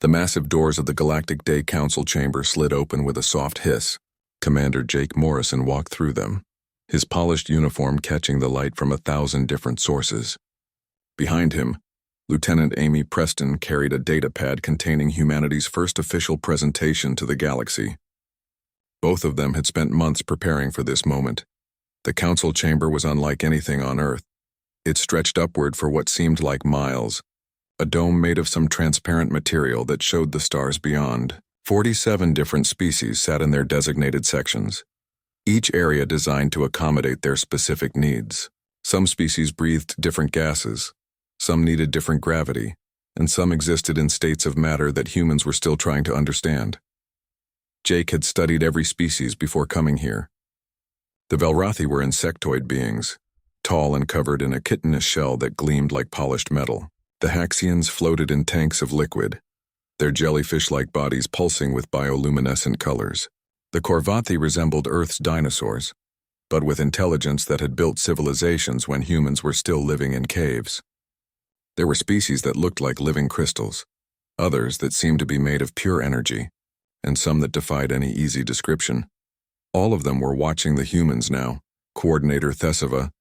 The massive doors of the Galactic Day Council chamber slid open with a soft hiss. Commander Jake Morrison walked through them, his polished uniform catching the light from 1,000 different sources. Behind him, Lieutenant Amy Preston carried a datapad containing humanity's first official presentation to the galaxy. Both of them had spent months preparing for this moment. The council chamber was unlike anything on Earth. It stretched upward for what seemed like miles, a dome made of some transparent material that showed the stars beyond. 47 different species sat in their designated sections, each area designed to accommodate their specific needs. Some species breathed different gases, some needed different gravity, and some existed in states of matter that humans were still trying to understand. Jake had studied every species before coming here. The Velrathi were insectoid beings, tall and covered in a chitinous shell that gleamed like polished metal. The Haxians floated in tanks of liquid, their jellyfish-like bodies pulsing with bioluminescent colors. The Korvathi resembled Earth's dinosaurs, but with intelligence that had built civilizations when humans were still living in caves. There were species that looked like living crystals, others that seemed to be made of pure energy, and some that defied any easy description. All of them were watching the humans now. Coordinator Thesava,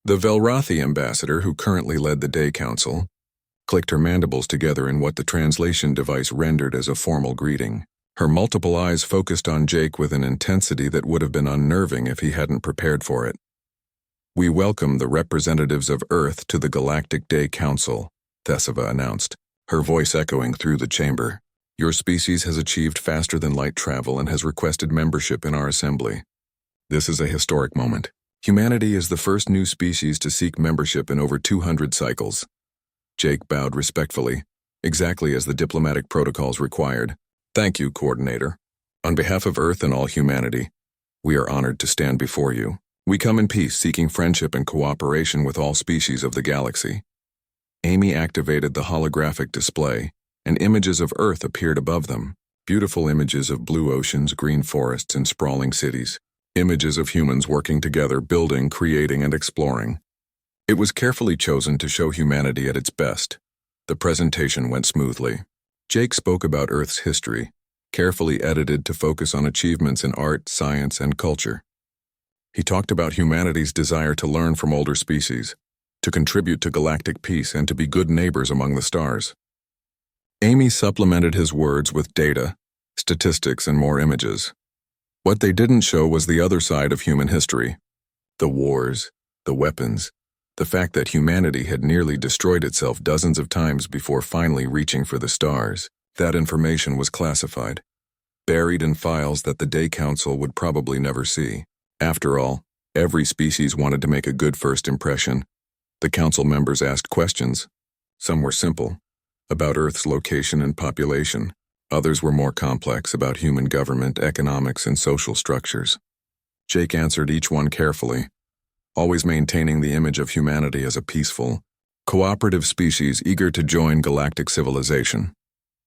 the Velrathi ambassador who currently led the Day Council, clicked her mandibles together in what the translation device rendered as a formal greeting. Her multiple eyes focused on Jake with an intensity that would have been unnerving if he hadn't prepared for it. "We welcome the representatives of Earth to the Galactic Day Council," Thesava announced, her voice echoing through the chamber. "Your species has achieved faster-than-light travel and has requested membership in our assembly. This is a historic moment. Humanity is the first new species to seek membership in over 200 cycles." Jake bowed respectfully, exactly as the diplomatic protocols required. "Thank you, Coordinator. On behalf of Earth and all humanity, we are honored to stand before you. We come in peace, seeking friendship and cooperation with all species of the galaxy." Amy activated the holographic display, and images of Earth appeared above them. Beautiful images of blue oceans, green forests, and sprawling cities. Images of humans working together, building, creating, and exploring. It was carefully chosen to show humanity at its best. The presentation went smoothly. Jake spoke about Earth's history, carefully edited to focus on achievements in art, science, and culture. He talked about humanity's desire to learn from older species, to contribute to galactic peace, and to be good neighbors among the stars. Amy supplemented his words with data, statistics, and more images. What they didn't show was the other side of human history. The wars, the weapons, the fact that humanity had nearly destroyed itself dozens of times before finally reaching for the stars. That information was classified, buried in files that the Day Council would probably never see. After all, every species wanted to make a good first impression. The council members asked questions. Some were simple, about Earth's location and population. Others were more complex, about human government, economics, and social structures. Jake answered each one carefully, always maintaining the image of humanity as a peaceful, cooperative species eager to join galactic civilization.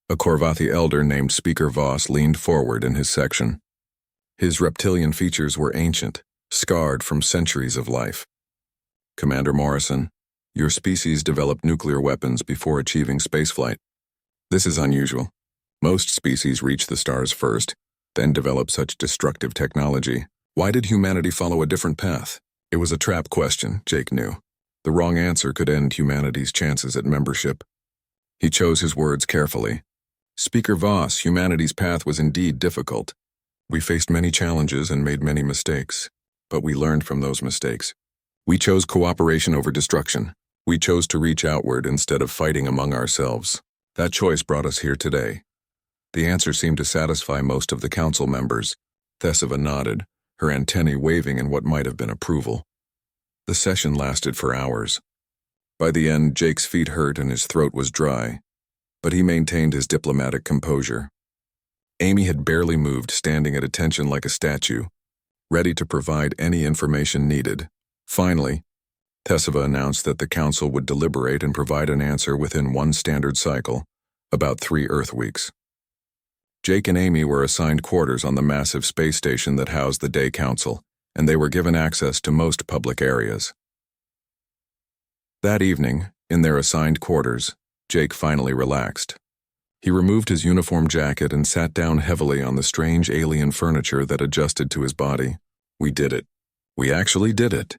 A Korvathi elder named Speaker Voss leaned forward in his section. His reptilian features were ancient, scarred from centuries of life. "Commander Morrison, your species developed nuclear weapons before achieving spaceflight. This is unusual. Most species reach the stars first, then develop such destructive technology. Why did humanity follow a different path?" It was a trap question, Jake knew. The wrong answer could end humanity's chances at membership. He chose his words carefully. "Speaker Voss, humanity's path was indeed difficult. We faced many challenges and made many mistakes, but we learned from those mistakes. We chose cooperation over destruction. We chose to reach outward instead of fighting among ourselves. That choice brought us here today." The answer seemed to satisfy most of the council members. Thesava nodded, her antennae waving in what might have been approval. The session lasted for hours. By the end, Jake's feet hurt and his throat was dry, but he maintained his diplomatic composure. Amy had barely moved, standing at attention like a statue, ready to provide any information needed. Finally, Thesava announced that the council would deliberate and provide an answer within one standard cycle, about 3 Earth weeks. Jake and Amy were assigned quarters on the massive space station that housed the Day Council, and they were given access to most public areas. That evening, in their assigned quarters, Jake finally relaxed. He removed his uniform jacket and sat down heavily on the strange alien furniture that adjusted to his body. We did it. We actually did it.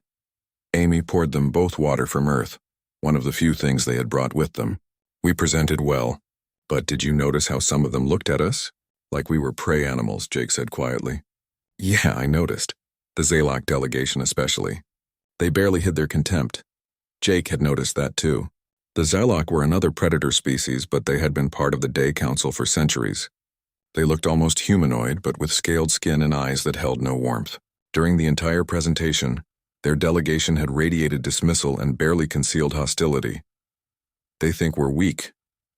Amy poured them both water from Earth, one of the few things they had brought with them. We presented well. But did you notice how some of them looked at us? Like we were prey animals, Jake said quietly. Yeah, I noticed. The Zalok delegation especially. They barely hid their contempt. Jake had noticed that too. The Zalok were another predator species, but they had been part of the Day Council for centuries. They looked almost humanoid, but with scaled skin and eyes that held no warmth. During the entire presentation, their delegation had radiated dismissal and barely concealed hostility. They think we're weak,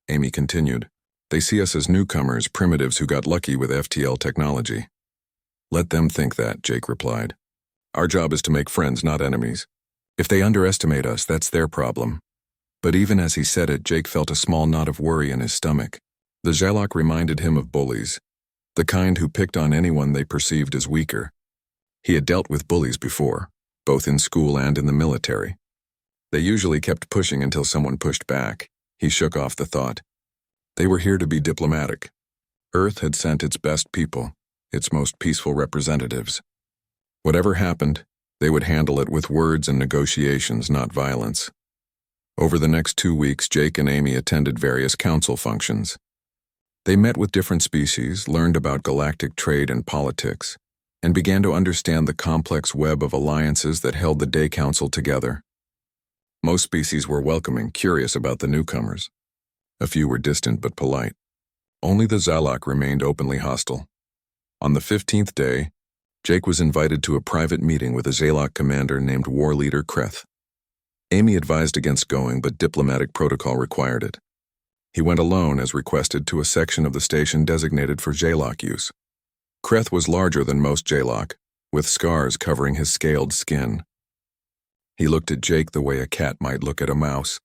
Amy continued. They see us as newcomers, primitives who got lucky with FTL technology. Let them think that, Jake replied. Our job is to make friends, not enemies. If they underestimate us, that's their problem. But even as he said it, Jake felt a small knot of worry in his stomach. The Zalok reminded him of bullies, the kind who picked on anyone they perceived as weaker. He had dealt with bullies before, both in school and in the military. They usually kept pushing until someone pushed back. He shook off the thought. They were here to be diplomatic. Earth had sent its best people, its most peaceful representatives. Whatever happened, they would handle it with words and negotiations, not violence. Over the next 2 weeks, Jake and Amy attended various council functions. They met with different species, learned about galactic trade and politics, and began to understand the complex web of alliances that held the Day Council together. Most species were welcoming, curious about the newcomers. A few were distant but polite. Only the Zalok remained openly hostile. On the 15th day, Jake was invited to a private meeting with a Zalok commander named War Leader Kreth. Amy advised against going, but diplomatic protocol required it. He went alone, as requested, to a section of the station designated for Zalok use. Kreth was larger than most Zalok, with scars covering his scaled skin. He looked at Jake the way a cat might look at a mouse.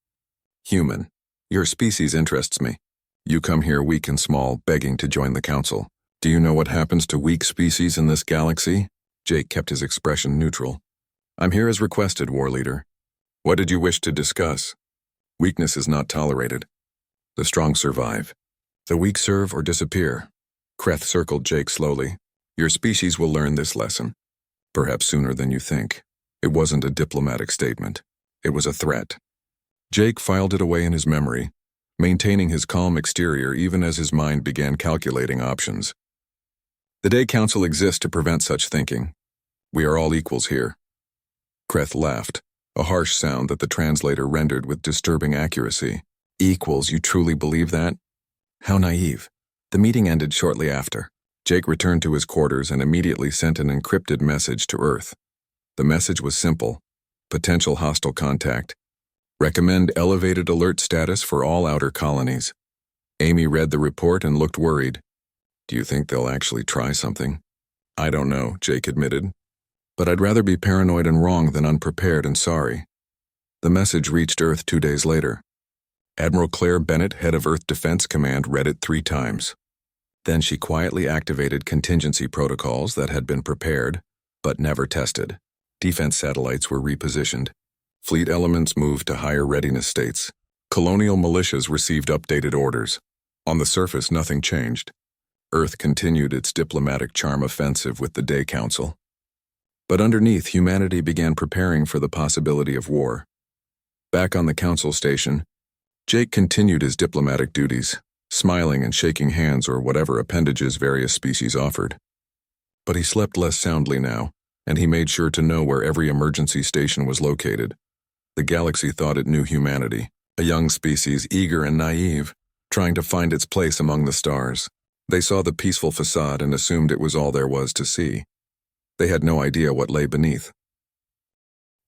Human, your species interests me. You come here weak and small, begging to join the council. Do you know what happens to weak species in this galaxy? Jake kept his expression neutral. I'm here as requested, War Leader. What did you wish to discuss? Weakness is not tolerated. The strong survive. The weak serve or disappear. Kreth circled Jake slowly. Your species will learn this lesson. Perhaps sooner than you think. It wasn't a diplomatic statement. It was a threat. Jake filed it away in his memory, maintaining his calm exterior even as his mind began calculating options. The Day Council exists to prevent such thinking. We are all equals here. Kreth laughed, a harsh sound that the translator rendered with disturbing accuracy. Equals, you truly believe that? How naive. The meeting ended shortly after. Jake returned to his quarters and immediately sent an encrypted message to Earth. The message was simple. Potential hostile contact. Recommend elevated alert status for all outer colonies. Amy read the report and looked worried. Do you think they'll actually try something? I don't know, Jake admitted. But I'd rather be paranoid and wrong than unprepared and sorry. The message reached Earth 2 days later. Admiral Claire Bennett, head of Earth Defense Command, read it 3 times. Then she quietly activated contingency protocols that had been prepared, but never tested. Defense satellites were repositioned. Fleet elements moved to higher readiness states. Colonial militias received updated orders. On the surface, nothing changed. Earth continued its diplomatic charm offensive with the Day Council. But underneath, humanity began preparing for the possibility of war. Back on the council station, Jake continued his diplomatic duties, smiling and shaking hands or whatever appendages various species offered. But he slept less soundly now, and he made sure to know where every emergency station was located. The galaxy thought it knew humanity, a young species eager and naive, trying to find its place among the stars. They saw the peaceful facade and assumed it was all there was to see. They had no idea what lay beneath.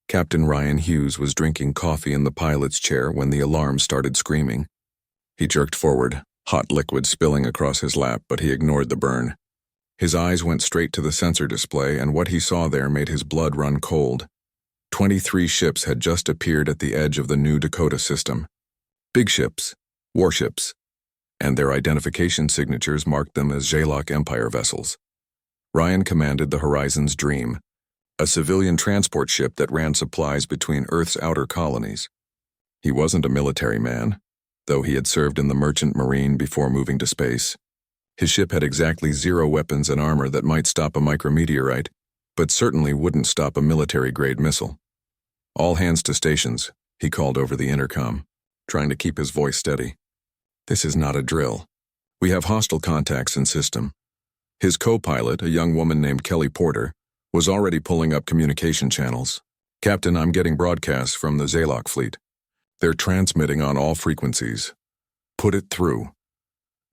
Captain Ryan Hughes was drinking coffee in the pilot's chair when the alarm started screaming. He jerked forward, hot liquid spilling across his lap, but he ignored the burn. His eyes went straight to the sensor display, and what he saw there made his blood run cold. 23 ships had just appeared at the edge of the New Dakota system. Big ships, warships, and their identification signatures marked them as Zalok Empire vessels. Ryan commanded the Horizon's Dream, a civilian transport ship that ran supplies between Earth's outer colonies. He wasn't a military man. though he had served in the Merchant Marine before moving to space. His ship had exactly 0 weapons and armor that might stop a micrometeorite, but certainly wouldn't stop a military-grade missile. "All hands to stations," he called over the intercom, trying to keep his voice steady. "This is not a drill. We have hostile contacts in system." His co-pilot, a young woman named Kelly Porter, was already pulling up communication channels. "Captain, I'm getting broadcasts from the Zalok fleet. They're transmitting on all frequencies. Put it through."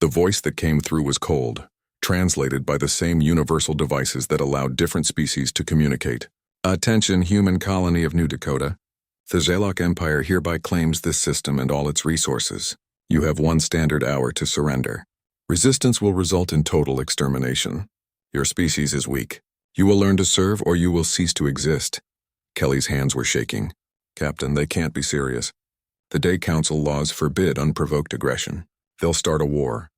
The voice that came through was cold, translated by the same universal devices that allowed different species to communicate. "Attention, human colony of New Dakota. The Zalok Empire hereby claims this system and all its resources. You have 1 standard hour to surrender. Resistance will result in total extermination. Your species is weak. You will learn to serve or you will cease to exist." Kelly's hands were shaking. "Captain, they can't be serious. The Day Council laws forbid unprovoked aggression. They'll start a war."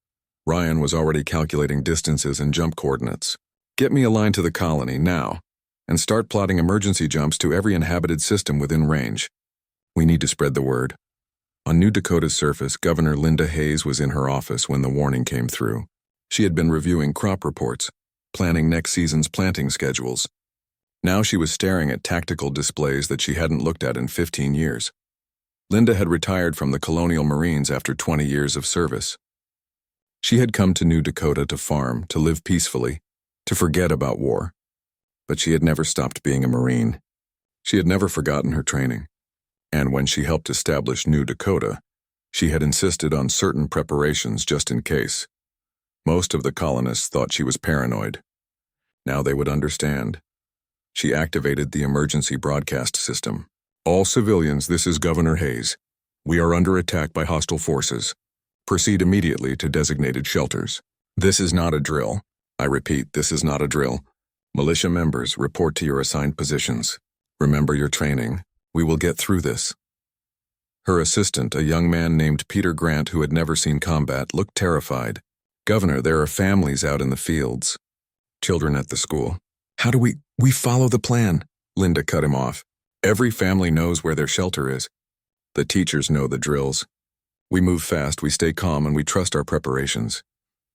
Ryan was already calculating distances and jump coordinates. "Get me a line to the colony, now, and start plotting emergency jumps to every inhabited system within range. We need to spread the word." On New Dakota's surface, Governor Linda Hayes was in her office when the warning came through. She had been reviewing crop reports, planning next season's planting schedules. Now she was staring at tactical displays that she hadn't looked at in 15 years. Linda had retired from the Colonial Marines after 20 years of service. She had come to New Dakota to farm, to live peacefully, to forget about war. But she had never stopped being a Marine. She had never forgotten her training. And when she helped establish New Dakota, she had insisted on certain preparations just in case. Most of the colonists thought she was paranoid. Now they would understand. She activated the emergency broadcast system. "All civilians, this is Governor Hayes. We are under attack by hostile forces. Proceed immediately to designated shelters." "This is not a drill. I repeat, this is not a drill. Militia members, report to your assigned positions. Remember your training. We will get through this." Her assistant, a young man named Peter Grant who had never seen combat, looked terrified. "Governor, there are families out in the fields. Children at the school." "How do we follow the plan?" Linda cut him off. "Every family knows where their shelter is. The teachers know the drills. We move fast, we stay calm, and we trust our preparations."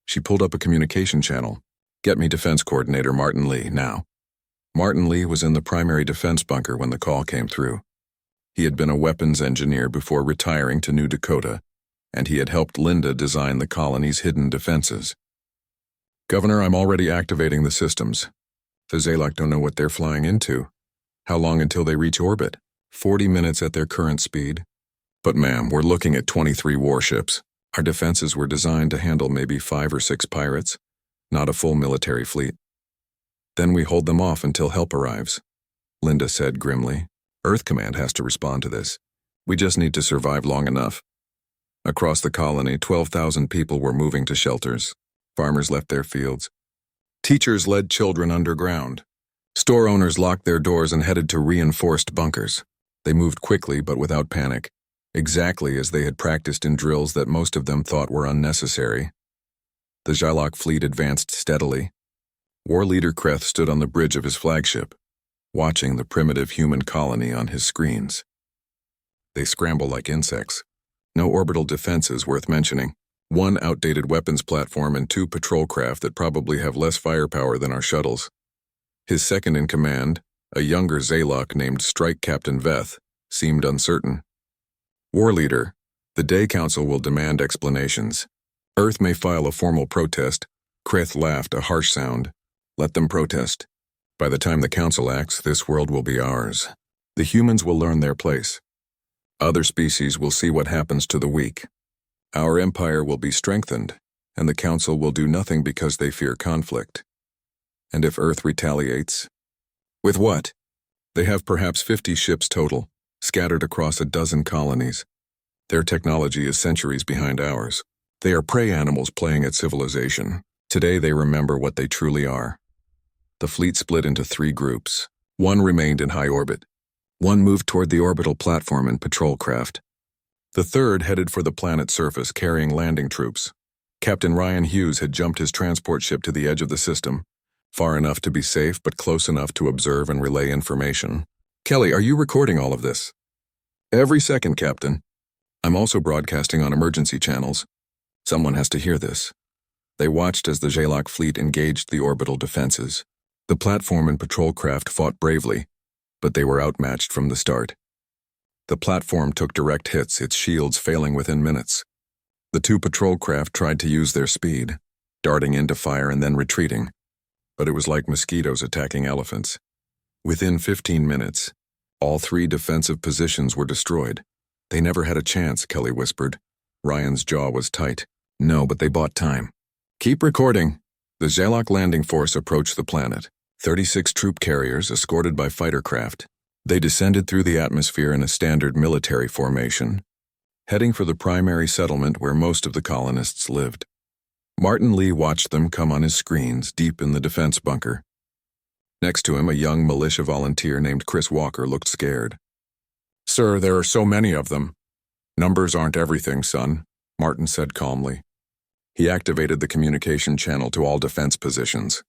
She pulled up a communication channel. "Get me Defense Coordinator Martin Lee, now." Martin Lee was in the primary defense bunker when the call came through. He had been a weapons engineer before retiring to New Dakota, and he had helped Linda design the colony's hidden defenses. "Governor, I'm already activating the systems. The Zalok don't know what they're flying into. How long until they reach orbit?" 40 minutes at their current speed. "But ma'am, we're looking at 23 warships. Our defenses were designed to handle maybe 5 or 6 pirates, not a full military fleet." "Then we hold them off until help arrives," Linda said grimly. "Earth Command has to respond to this. We just need to survive long enough." Across the colony, 12,000 people were moving to shelters. Farmers left their fields. Teachers led children underground. Store owners locked their doors and headed to reinforced bunkers. They moved quickly but without panic, exactly as they had practiced in drills that most of them thought were unnecessary. The Zalok fleet advanced steadily. War Leader Kreth stood on the bridge of his flagship, watching the primitive human colony on his screens. They scramble like insects. No orbital defenses worth mentioning. 1 outdated weapons platform and 2 patrol craft that probably have less firepower than our shuttles. His second in command, a younger Zalok named Strike Captain Veth, seemed uncertain. "War Leader, the Day Council will demand explanations. Earth may file a formal protest." Kreth laughed, a harsh sound. "Let them protest. By the time the Council acts, this world will be ours. The humans will learn their place. Other species will see what happens to the weak. Our empire will be strengthened, and the Council will do nothing because they fear conflict. And if Earth retaliates? With what? They have perhaps 50 ships total, scattered across a dozen colonies. Their technology is centuries behind ours. They are prey animals playing at civilization. Today they remember what they truly are." The fleet split into 3 groups. 1 remained in high orbit. 1 moved toward the orbital platform and patrol craft. The 3rd headed for the planet's surface carrying landing troops. Captain Ryan Hughes had jumped his transport ship to the edge of the system, far enough to be safe but close enough to observe and relay information. "Kelly, are you recording all of this?" "Every second, Captain." I'm also broadcasting on emergency channels. Someone has to hear this. They watched as the Jalak fleet engaged the orbital defenses. The platform and patrol craft fought bravely, but they were outmatched from the start. The platform took direct hits, its shields failing within minutes. The two patrol craft tried to use their speed, darting into fire and then retreating, but it was like mosquitoes attacking elephants. Within 15 minutes, all three defensive positions were destroyed. They never had a chance, Kelly whispered. Ryan's jaw was tight. No, but they bought time. Keep recording. The Jalak landing force approached the planet. 36 troop carriers escorted by fighter craft. They descended through the atmosphere in a standard military formation, heading for the primary settlement where most of the colonists lived. Martin Lee watched them come on his screens deep in the defense bunker. Next to him, a young militia volunteer named Chris Walker looked scared. "Sir, there are so many of them." "Numbers aren't everything, son," Martin said calmly. He activated the communication channel to all defense positions.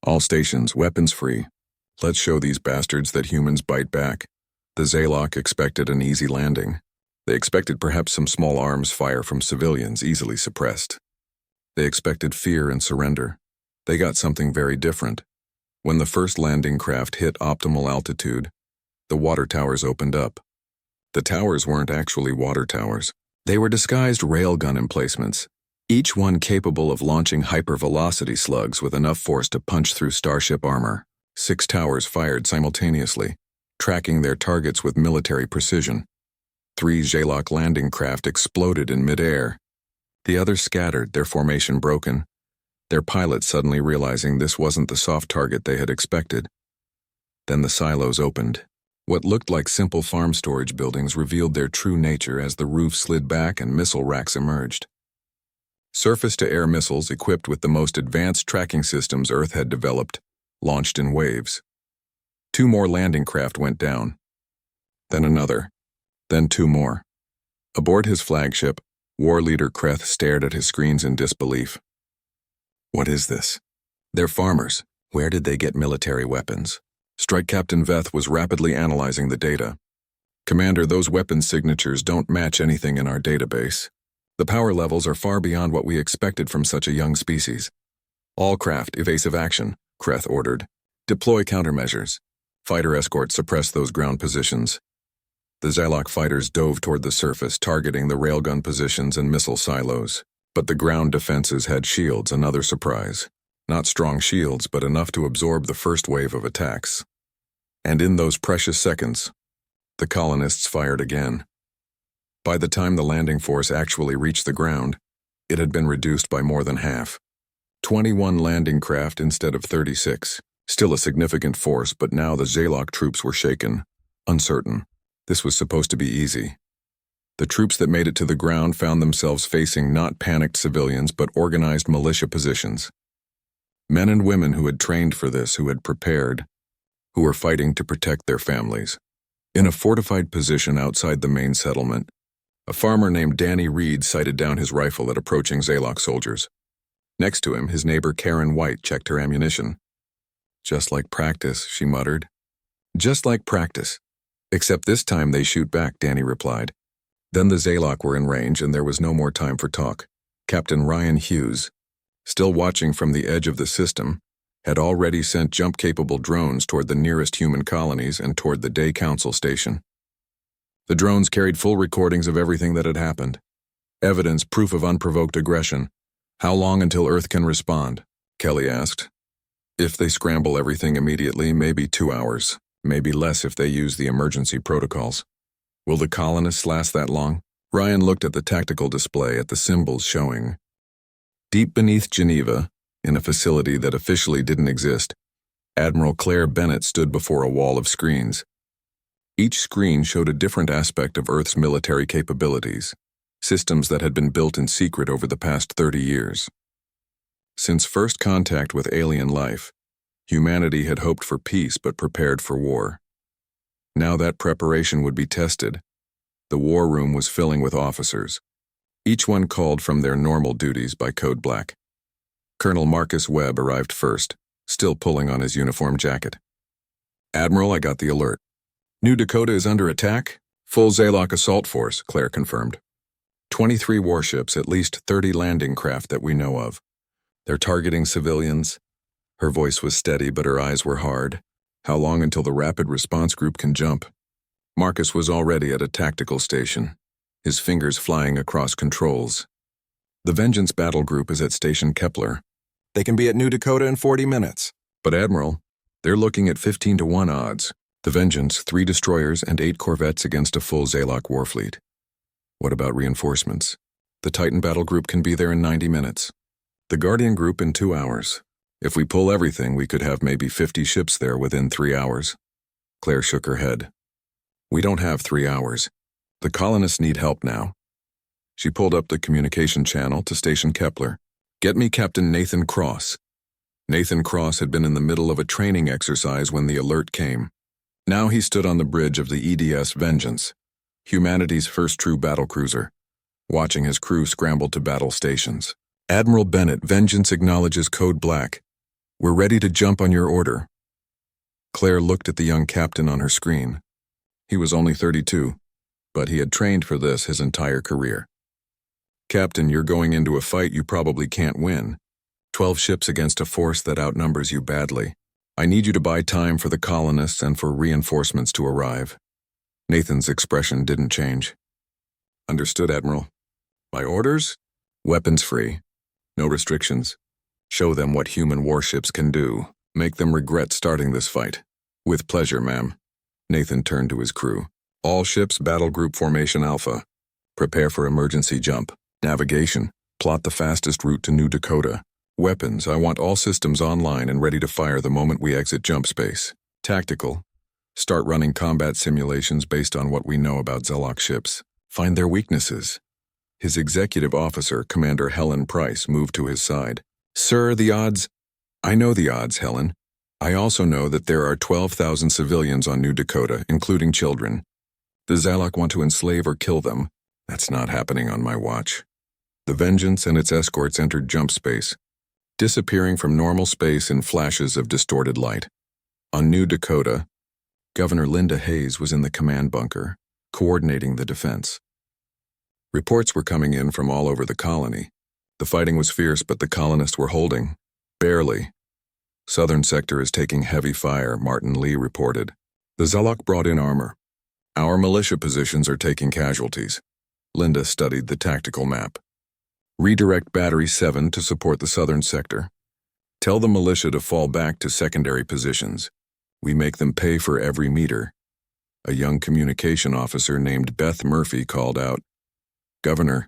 "All stations, weapons free. Let's show these bastards that humans bite back." The Jalak expected an easy landing. They expected perhaps some small arms fire from civilians easily suppressed. They expected fear and surrender. They got something very different. When the first landing craft hit optimal altitude, the water towers opened up. The towers weren't actually water towers. They were disguised railgun emplacements, each one capable of launching hypervelocity slugs with enough force to punch through starship armor. 6 towers fired simultaneously, tracking their targets with military precision. 3 Jalak landing craft exploded in midair. The others scattered, their formation broken, their pilots suddenly realizing this wasn't the soft target they had expected. Then the silos opened. What looked like simple farm storage buildings revealed their true nature as the roof slid back and missile racks emerged. Surface-to-air missiles equipped with the most advanced tracking systems Earth had developed, launched in waves. 2 more landing craft went down. Then another. Then 2 more. Aboard his flagship, War Leader Kreth stared at his screens in disbelief. "What is this?" "They're farmers. Where did they get military weapons?" Strike Captain Veth was rapidly analyzing the data. "Commander, those weapons signatures don't match anything in our database. The power levels are far beyond what we expected from such a young species." "All craft, evasive action," Kreth ordered. "Deploy countermeasures. Fighter escorts suppress those ground positions." The Jalak fighters dove toward the surface, targeting the railgun positions and missile silos. But the ground defenses had shields, another surprise. Not strong shields, but enough to absorb the first wave of attacks. And in those precious seconds, the colonists fired again. By the time the landing force actually reached the ground, it had been reduced by more than half. 21 landing craft instead of 36. Still a significant force, but now the Jalak troops were shaken, uncertain. This was supposed to be easy. The troops that made it to the ground found themselves facing not panicked civilians but organized militia positions. Men and women who had trained for this, who had prepared, who were fighting to protect their families. In a fortified position outside the main settlement, a farmer named Danny Reed sighted down his rifle at approaching Jalak soldiers. Next to him, his neighbor Karen White checked her ammunition. "Just like practice," she muttered. "Just like practice. Except this time they shoot back," Danny replied. Then the Jalak were in range and there was no more time for talk. Captain Ryan Hughes, still watching from the edge of the system, had already sent jump-capable drones toward the nearest human colonies and toward the Day Council station. The drones carried full recordings of everything that had happened. Evidence, proof of unprovoked aggression. "How long until Earth can respond?" Kelly asked. "If they scramble everything immediately, maybe 2 hours. Maybe less if they use the emergency protocols." "Will the colonists last that long?" Ryan looked at the tactical display, at the symbols showing. Deep beneath Geneva, in a facility that officially didn't exist, Admiral Claire Bennett stood before a wall of screens. Each screen showed a different aspect of Earth's military capabilities, systems that had been built in secret over the past 30 years. Since first contact with alien life, humanity had hoped for peace but prepared for war. Now that preparation would be tested. The war room was filling with officers, each one called from their normal duties by Code Black. Colonel Marcus Webb arrived first, still pulling on his uniform jacket. "Admiral, I got the alert. New Dakota is under attack. Full Jalak assault force," Claire confirmed. 23 warships, at least 30 landing craft that we know of. They're targeting civilians. Her voice was steady, but her eyes were hard. How long until the rapid response group can jump? Marcus was already at a tactical station, his fingers flying across controls. The Vengeance battle group is at Station Kepler. They can be at New Dakota in 40 minutes. But Admiral, they're looking at 15-to-1 odds. The Vengeance, 3 destroyers and 8 corvettes against a full Zalok warfleet. What about reinforcements? The Titan battle group can be there in 90 minutes. The Guardian group in 2 hours. If we pull everything, we could have maybe 50 ships there within 3 hours. Claire shook her head. We don't have 3 hours. The colonists need help now. She pulled up the communication channel to Station Kepler. Get me Captain Nathan Cross. Nathan Cross had been in the middle of a training exercise when the alert came. Now he stood on the bridge of the EDS Vengeance, humanity's first true battlecruiser, watching his crew scramble to battle stations. Admiral Bennett, Vengeance acknowledges Code Black. We're ready to jump on your order. Claire looked at the young captain on her screen. He was only 32, but he had trained for this his entire career. Captain, you're going into a fight you probably can't win. 12 ships against a force that outnumbers you badly. I need you to buy time for the colonists and for reinforcements to arrive. Nathan's expression didn't change. Understood, Admiral. My orders? Weapons free. No restrictions. Show them what human warships can do. Make them regret starting this fight. With pleasure, ma'am. Nathan turned to his crew. All ships, battle group formation Alpha. Prepare for emergency jump. Navigation. Plot the fastest route to New Dakota. Weapons. I want all systems online and ready to fire the moment we exit jump space. Tactical. Start running combat simulations based on what we know about Zalok ships. Find their weaknesses. His executive officer, Commander Helen Price, moved to his side. Sir, the odds? I know the odds, Helen. I also know that there are 12,000 civilians on New Dakota, including children. The Zalok want to enslave or kill them. That's not happening on my watch. The Vengeance and its escorts entered jump space, disappearing from normal space in flashes of distorted light. On New Dakota, Governor Linda Hayes was in the command bunker, coordinating the defense. Reports were coming in from all over the colony. The fighting was fierce, but the colonists were holding. Barely. Southern sector is taking heavy fire, Martin Lee reported. The Zalok brought in armor. Our militia positions are taking casualties. Linda studied the tactical map. Redirect Battery 7 to support the southern sector. Tell the militia to fall back to secondary positions. We make them pay for every meter. A young communication officer named Beth Murphy called out, Governor,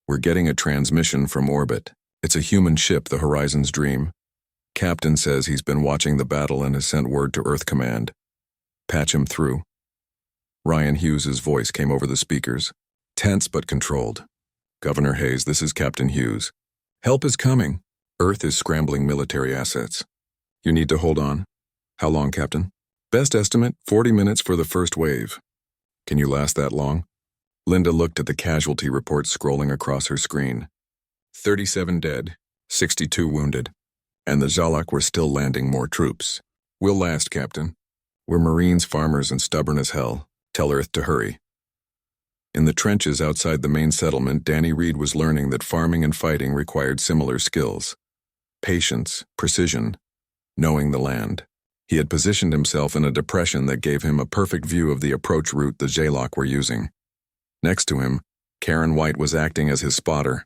we're getting a transmission from orbit. It's a human ship, the Horizon's Dream. Captain says he's been watching the battle and has sent word to Earth Command. Patch him through. Ryan Hughes's voice came over the speakers, tense but controlled. Governor Hayes, this is Captain Hughes. Help is coming. Earth is scrambling military assets. You need to hold on. How long, Captain? Best estimate, 40 minutes for the first wave. Can you last that long? Linda looked at the casualty reports scrolling across her screen. 37 dead, 62 wounded. And the Zalok were still landing more troops. We'll last, Captain. We're Marines, farmers, and stubborn as hell. Tell Earth to hurry. In the trenches outside the main settlement, Danny Reed was learning that farming and fighting required similar skills. Patience, precision, knowing the land. He had positioned himself in a depression that gave him a perfect view of the approach route the Zalok were using. Next to him, Karen White was acting as his spotter.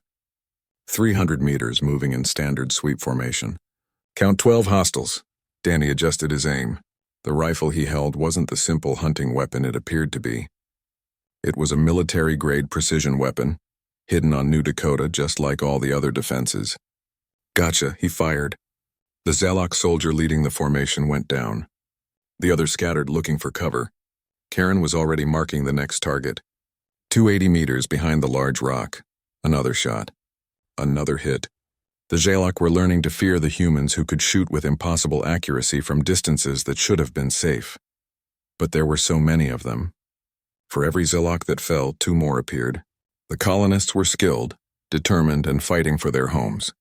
300 meters moving in standard sweep formation. Count 12 hostiles. Danny adjusted his aim. The rifle he held wasn't the simple hunting weapon it appeared to be. It was a military-grade precision weapon, hidden on New Dakota just like all the other defenses. Gotcha, he fired. The Zalok soldier leading the formation went down. The others scattered looking for cover. Karen was already marking the next target. 280 meters behind the large rock. Another shot. Another hit. The Zalok were learning to fear the humans who could shoot with impossible accuracy from distances that should have been safe. But there were so many of them. For every Zalok that fell, 2 more appeared. The colonists were skilled, determined, and fighting for their homes.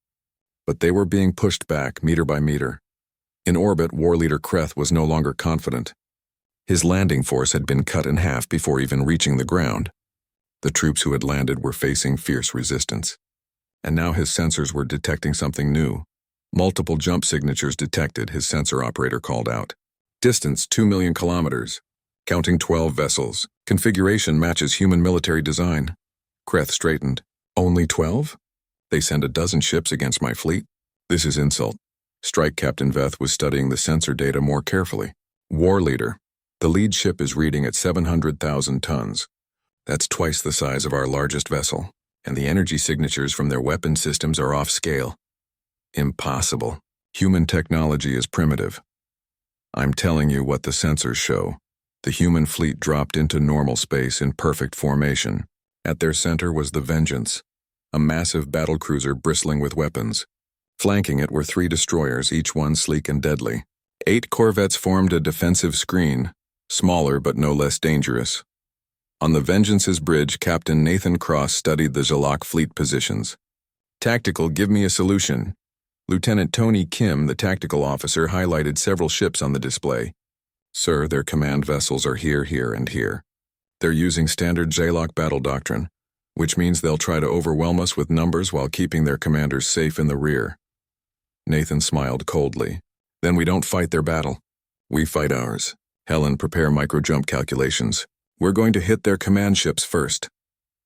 But they were being pushed back meter by meter. In orbit, War Leader Kreth was no longer confident. His landing force had been cut in half before even reaching the ground. The troops who had landed were facing fierce resistance. And now his sensors were detecting something new. Multiple jump signatures detected, his sensor operator called out. Distance 2 million kilometers. Counting 12 vessels. Configuration matches human military design. Kreth straightened. Only 12? They send a dozen ships against my fleet? This is insult. Strike Captain Veth was studying the sensor data more carefully. War leader. The lead ship is reading at 700,000 tons. That's twice the size of our largest vessel, and the energy signatures from their weapon systems are off scale. Impossible. Human technology is primitive. I'm telling you what the sensors show. The human fleet dropped into normal space in perfect formation. At their center was the Vengeance, a massive battlecruiser bristling with weapons. Flanking it were 3 destroyers, each one sleek and deadly. 8 corvettes formed a defensive screen, smaller but no less dangerous. On the Vengeance's bridge, Captain Nathan Cross studied the Jalak fleet positions. Tactical, give me a solution. Lieutenant Tony Kim, the tactical officer, highlighted several ships on the display. Sir, their command vessels are here, here, and here. They're using standard Jalak battle doctrine, which means they'll try to overwhelm us with numbers while keeping their commanders safe in the rear. Nathan smiled coldly. Then we don't fight their battle. We fight ours. Helen, prepare micro-jump calculations. We're going to hit their command ships first.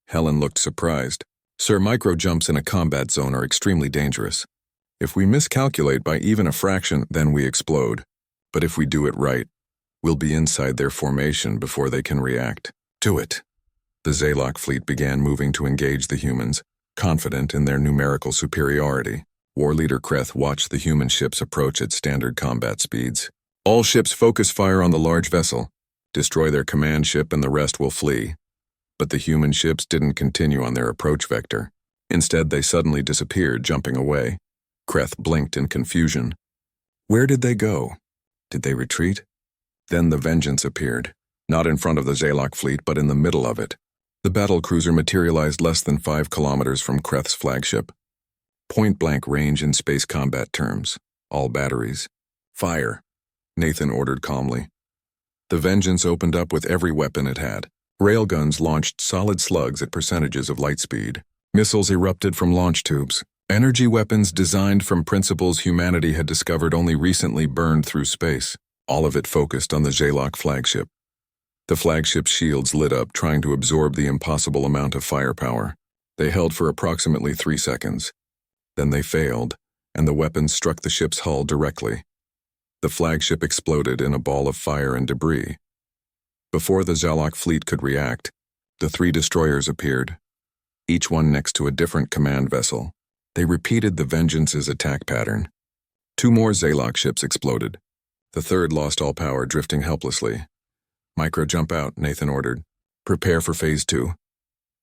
Helen looked surprised. Sir, micro-jumps in a combat zone are extremely dangerous. If we miscalculate by even a fraction, then we explode. But if we do it right, we'll be inside their formation before they can react. Do it. The Zalok fleet began moving to engage the humans, confident in their numerical superiority. War leader Kreth watched the human ships approach at standard combat speeds. All ships focus fire on the large vessel. Destroy their command ship and the rest will flee. But the human ships didn't continue on their approach vector. Instead, they suddenly disappeared, jumping away. Kreth blinked in confusion. Where did they go? Did they retreat? Then the Vengeance appeared, not in front of the Zalok fleet, but in the middle of it. The battlecruiser materialized less than 5 kilometers from Kreth's flagship. Point-blank range in space combat terms. All batteries. Fire, Nathan ordered calmly. The Vengeance opened up with every weapon it had. Railguns launched solid slugs at percentages of light speed. Missiles erupted from launch tubes. Energy weapons designed from principles humanity had discovered only recently burned through space. All of it focused on the Jalok flagship. The flagship's shields lit up, trying to absorb the impossible amount of firepower. They held for approximately 3 seconds. Then they failed, and the weapons struck the ship's hull directly. The flagship exploded in a ball of fire and debris. Before the Jalok fleet could react, the 3 destroyers appeared, each one next to a different command vessel. They repeated the Vengeance's attack pattern. 2 more Zalok ships exploded. The 3rd lost all power, drifting helplessly. Micro-jump out, Nathan ordered. Prepare for Phase 2.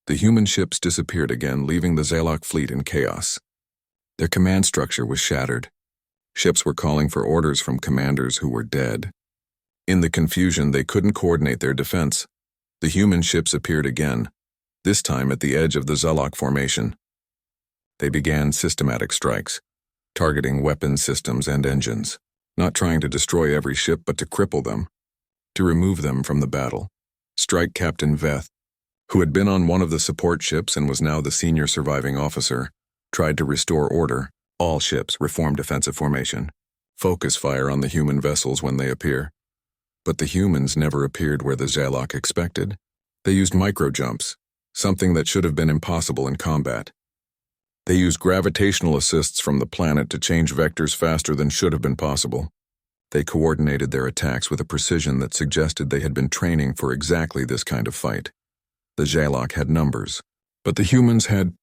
The human ships disappeared again, leaving the Zalok fleet in chaos. Their command structure was shattered. Ships were calling for orders from commanders who were dead. In the confusion, they couldn't coordinate their defense. The human ships appeared again, this time at the edge of the Zalok formation. They began systematic strikes, targeting weapon systems and engines, not trying to destroy every ship but to cripple them, to remove them from the battle. Strike Captain Veth, who had been on one of the support ships and was now the senior surviving officer, tried to restore order. All ships reform defensive formation. Focus fire on the human vessels when they appear. But the humans never appeared where the Zalok expected. They used micro-jumps, something that should have been impossible in combat. They used gravitational assists from the planet to change vectors faster than should have been possible. They coordinated their attacks with a precision that suggested they had been training for exactly this kind of fight. The Zalok had numbers, but the humans had...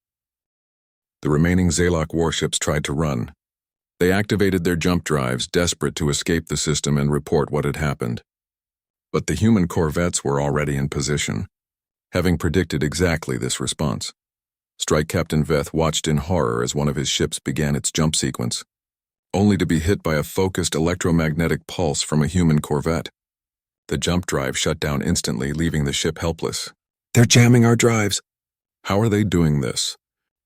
The remaining Zalok warships tried to run. They activated their jump drives, desperate to escape the system and report what had happened. But the human corvettes were already in position, having predicted exactly this response. Strike Captain Veth watched in horror as one of his ships began its jump sequence, only to be hit by a focused electromagnetic pulse from a human corvette. The jump drive shut down instantly, leaving the ship helpless. They're jamming our drives. How are they doing this?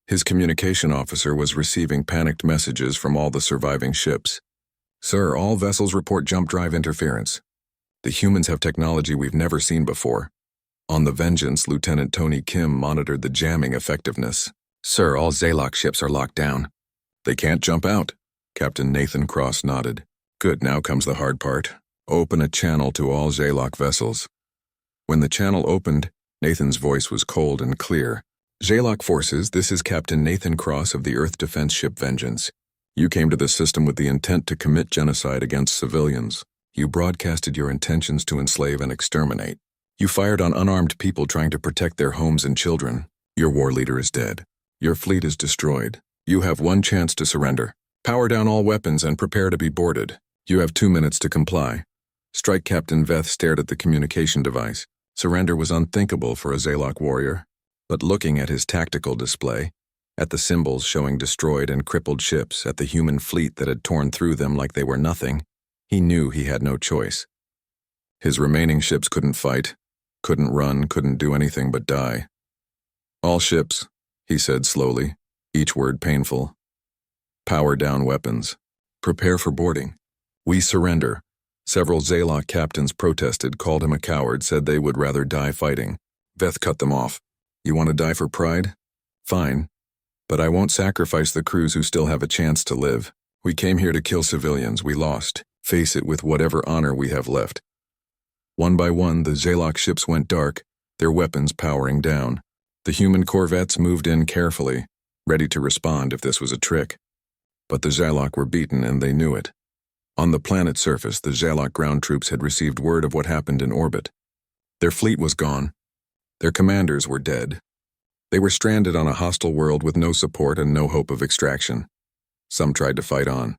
His communication officer was receiving panicked messages from all the surviving ships. Sir, all vessels report jump drive interference. The humans have technology we've never seen before. On the Vengeance, Lieutenant Tony Kim monitored the jamming effectiveness. "Sir, all Zalok ships are locked down." "They can't jump out." Captain Nathan Cross nodded. "Good, now comes the hard part. Open a channel to all Zalok vessels." When the channel opened, Nathan's voice was cold and clear. "Zalok forces, this is Captain Nathan Cross of the Earth Defense Ship Vengeance. You came to this system with the intent to commit genocide against civilians. You broadcasted your intentions to enslave and exterminate. You fired on unarmed people trying to protect their homes and children. Your war leader is dead. Your fleet is destroyed. You have one chance to surrender. Power down all weapons and prepare to be boarded. You have 2 minutes to comply." Strike Captain Veth stared at the communication device. Surrender was unthinkable for a Zalok warrior. But looking at his tactical display, at the symbols showing destroyed and crippled ships, at the human fleet that had torn through them like they were nothing, he knew he had no choice. His remaining ships couldn't fight, couldn't run, couldn't do anything but die. "All ships," he said slowly, each word painful. "Power down weapons. Prepare for boarding. We surrender." Several Zalok captains protested, called him a coward, said they would rather die fighting. Veth cut them off. "You want to die for pride? Fine. But I won't sacrifice the crews who still have a chance to live. We came here to kill civilians. We lost. Face it with whatever honor we have left." One by one, the Zalok ships went dark, their weapons powering down. The human corvettes moved in carefully, ready to respond if this was a trick. But the Zalok were beaten, and they knew it. On the planet's surface, the Zalok ground troops had received word of what happened in orbit. Their fleet was gone. Their commanders were dead. They were stranded on a hostile world with no support and no hope of extraction. Some tried to fight on.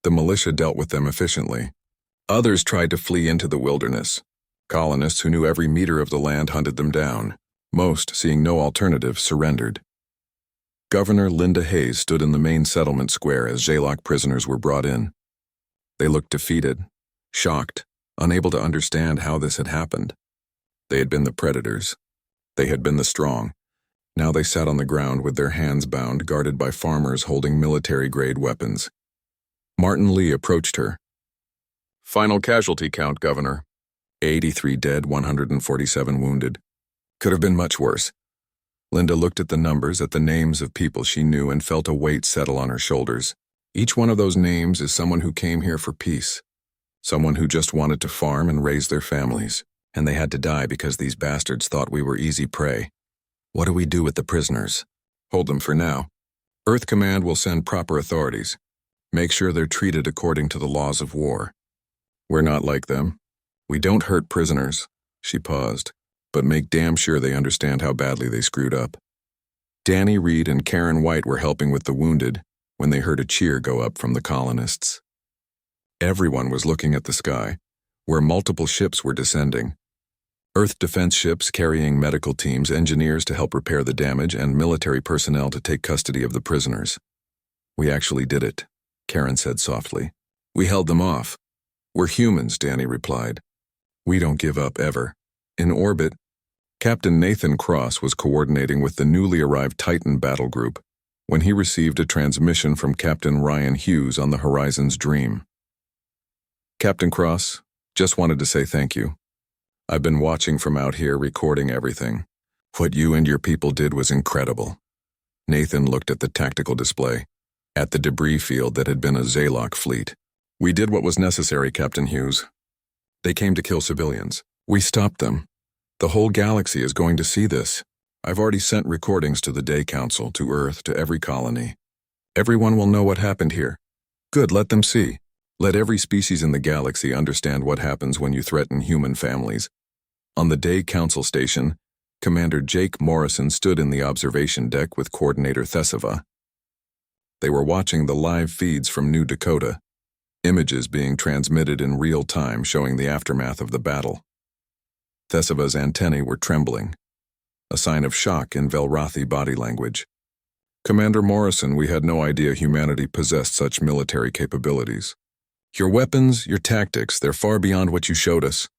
The militia dealt with them efficiently. Others tried to flee into the wilderness. Colonists who knew every meter of the land hunted them down. Most, seeing no alternative, surrendered. Governor Linda Hayes stood in the main settlement square as Zalok prisoners were brought in. They looked defeated, shocked, unable to understand how this had happened. They had been the predators. They had been the strong. Now they sat on the ground with their hands bound, guarded by farmers holding military-grade weapons. Martin Lee approached her. "Final casualty count, Governor. 83 dead, 147 wounded. Could have been much worse." Linda looked at the numbers, at the names of people she knew, and felt a weight settle on her shoulders. Each one of those names is someone who came here for peace. Someone who just wanted to farm and raise their families. And they had to die because these bastards thought we were easy prey. What do we do with the prisoners? Hold them for now. Earth Command will send proper authorities. Make sure they're treated according to the laws of war. We're not like them. We don't hurt prisoners." She paused, "but make damn sure they understand how badly they screwed up." Danny Reed and Karen White were helping with the wounded when they heard a cheer go up from the colonists. Everyone was looking at the sky, where multiple ships were descending. Earth defense ships carrying medical teams, engineers to help repair the damage, and military personnel to take custody of the prisoners. "We actually did it," Karen said softly. "We held them off." "We're humans," Danny replied. "We don't give up, ever." In orbit, Captain Nathan Cross was coordinating with the newly arrived Titan battle group when he received a transmission from Captain Ryan Hughes on the Horizon's Dream. "Captain Cross, just wanted to say thank you. I've been watching from out here, recording everything. What you and your people did was incredible." Nathan looked at the tactical display, at the debris field that had been a Zalok fleet. "We did what was necessary, Captain Hughes. They came to kill civilians. We stopped them. The whole galaxy is going to see this. I've already sent recordings to the Day Council, to Earth, to every colony. Everyone will know what happened here. Good, let them see. Let every species in the galaxy understand what happens when you threaten human families." On the Day Council station, Commander Jake Morrison stood in the observation deck with Coordinator Thesava. They were watching the live feeds from New Dakota, images being transmitted in real time showing the aftermath of the battle. Thesava's antennae were trembling, a sign of shock in Velrathi body language. "Commander Morrison, we had no idea humanity possessed such military capabilities. Your weapons, your tactics, they're far beyond what you showed us."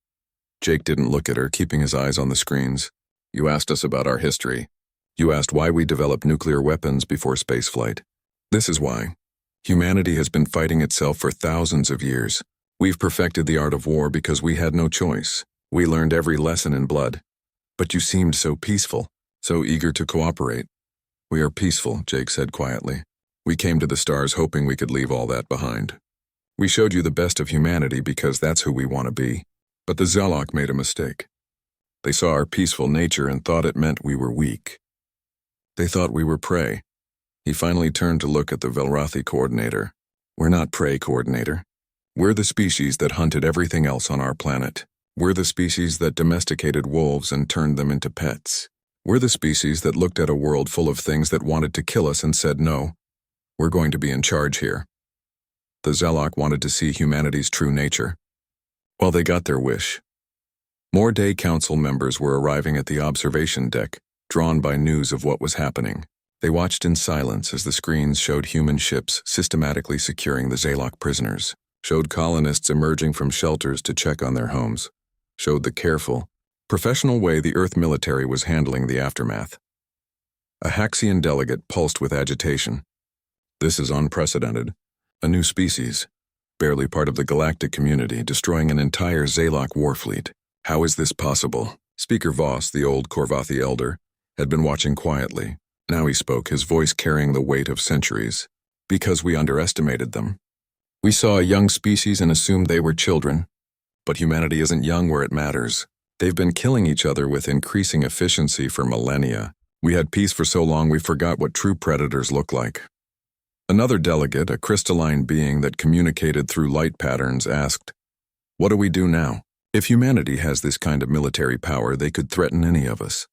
Jake didn't look at her, keeping his eyes on the screens. "You asked us about our history. You asked why we developed nuclear weapons before spaceflight. This is why. Humanity has been fighting itself for thousands of years. We've perfected the art of war because we had no choice. We learned every lesson in blood. But you seemed so peaceful, so eager to cooperate. We are peaceful, Jake said quietly. We came to the stars hoping we could leave all that behind. We showed you the best of humanity because that's who we want to be. But the Zalok made a mistake. They saw our peaceful nature and thought it meant we were weak. They thought we were prey. He finally turned to look at the Velrathi coordinator. We're not prey, coordinator. We're the species that hunted everything else on our planet. We're the species that domesticated wolves and turned them into pets. We're the species that looked at a world full of things that wanted to kill us and said, no, we're going to be in charge here. The Zalok wanted to see humanity's true nature. Well, they got their wish. More day council members were arriving at the observation deck, drawn by news of what was happening. They watched in silence as the screens showed human ships systematically securing the Zalok prisoners, showed colonists emerging from shelters to check on their homes, showed the careful, professional way the Earth military was handling the aftermath. A Haxian delegate pulsed with agitation. This is unprecedented. A new species, barely part of the galactic community, destroying an entire Zalok war fleet. How is this possible? Speaker Voss, the old Korvathi elder, had been watching quietly. Now he spoke, his voice carrying the weight of centuries. Because we underestimated them. We saw a young species and assumed they were children. But humanity isn't young where it matters. They've been killing each other with increasing efficiency for millennia. We had peace for so long we forgot what true predators look like. Another delegate, a crystalline being that communicated through light patterns, asked, "What do we do now? If humanity has this kind of military power, they could threaten any of us."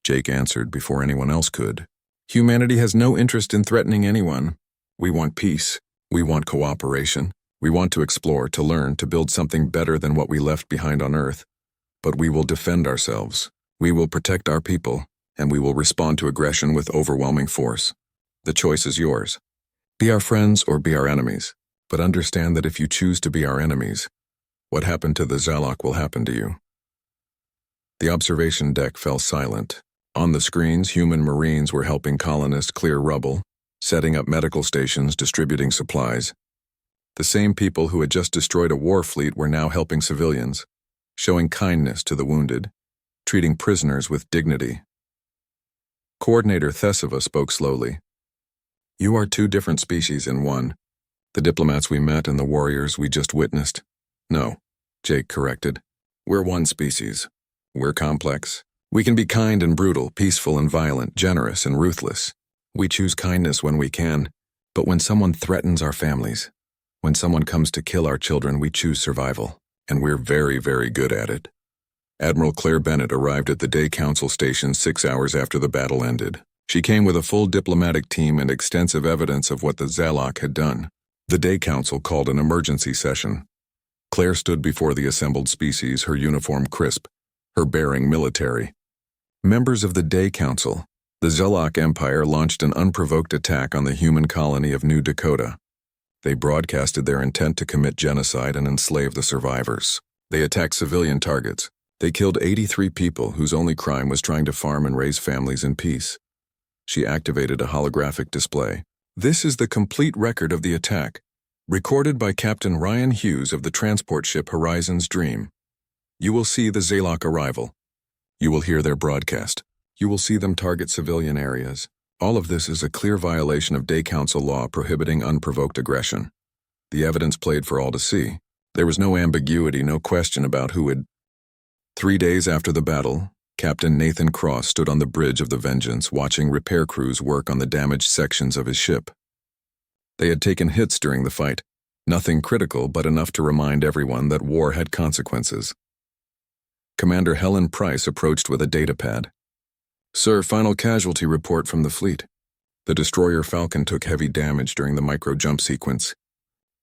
Jake answered before anyone else could. "Humanity has no interest in threatening anyone. We want peace. We want cooperation. We want to explore, to learn, to build something better than what we left behind on Earth. But we will defend ourselves. We will protect our people, and we will respond to aggression with overwhelming force. The choice is yours. Be our friends or be our enemies. But understand that if you choose to be our enemies, what happened to the Zalok will happen to you." The observation deck fell silent. On the screens, human Marines were helping colonists clear rubble, setting up medical stations, distributing supplies. The same people who had just destroyed a war fleet were now helping civilians, showing kindness to the wounded, treating prisoners with dignity. Coordinator Theseva spoke slowly. "You are two different species in one. The diplomats we met and the warriors we just witnessed. No," Jake corrected. "We're one species. We're complex. We can be kind and brutal, peaceful and violent, generous and ruthless. We choose kindness when we can, but when someone threatens our families, when someone comes to kill our children, we choose survival, and we're very, very good at it." Admiral Claire Bennett arrived at the Day Council station 6 hours after the battle ended. She came with a full diplomatic team and extensive evidence of what the Zalok had done. The Day Council called an emergency session. Claire stood before the assembled species, her uniform crisp, her bearing military. "Members of the Day Council, the Zalok Empire launched an unprovoked attack on the human colony of New Dakota. They broadcasted their intent to commit genocide and enslave the survivors. They attacked civilian targets. They killed 83 people whose only crime was trying to farm and raise families in peace." She activated a holographic display. "This is the complete record of the attack, recorded by Captain Ryan Hughes of the transport ship Horizon's Dream. You will see the Zalok arrival. You will hear their broadcast. You will see them target civilian areas. All of this is a clear violation of Day Council law prohibiting unprovoked aggression. The evidence played for all to see. There was no ambiguity, no question about who had..." 3 days after the battle, Captain Nathan Cross stood on the bridge of the Vengeance watching repair crews work on the damaged sections of his ship. They had taken hits during the fight, nothing critical but enough to remind everyone that war had consequences. Commander Helen Price approached with a datapad. "Sir, final casualty report from the fleet. The destroyer Falcon took heavy damage during the micro-jump sequence.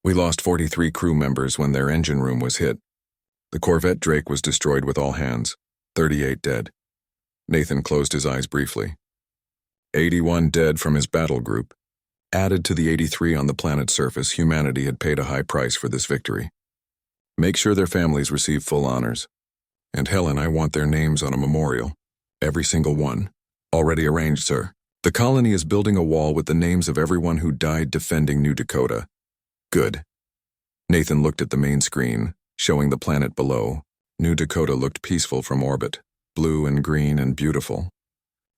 We lost 43 crew members when their engine room was hit. The corvette Drake was destroyed with all hands. 38 dead." Nathan closed his eyes briefly. 81 dead from his battle group. Added to the 83 on the planet's surface, humanity had paid a high price for this victory. Make sure their families receive full honors. And Helen, I want their names on a memorial. Every single one. Already arranged, sir. The colony is building a wall with the names of everyone who died defending New Dakota. Good. Nathan looked at the main screen, showing the planet below. New Dakota looked peaceful from orbit. blue and green and beautiful.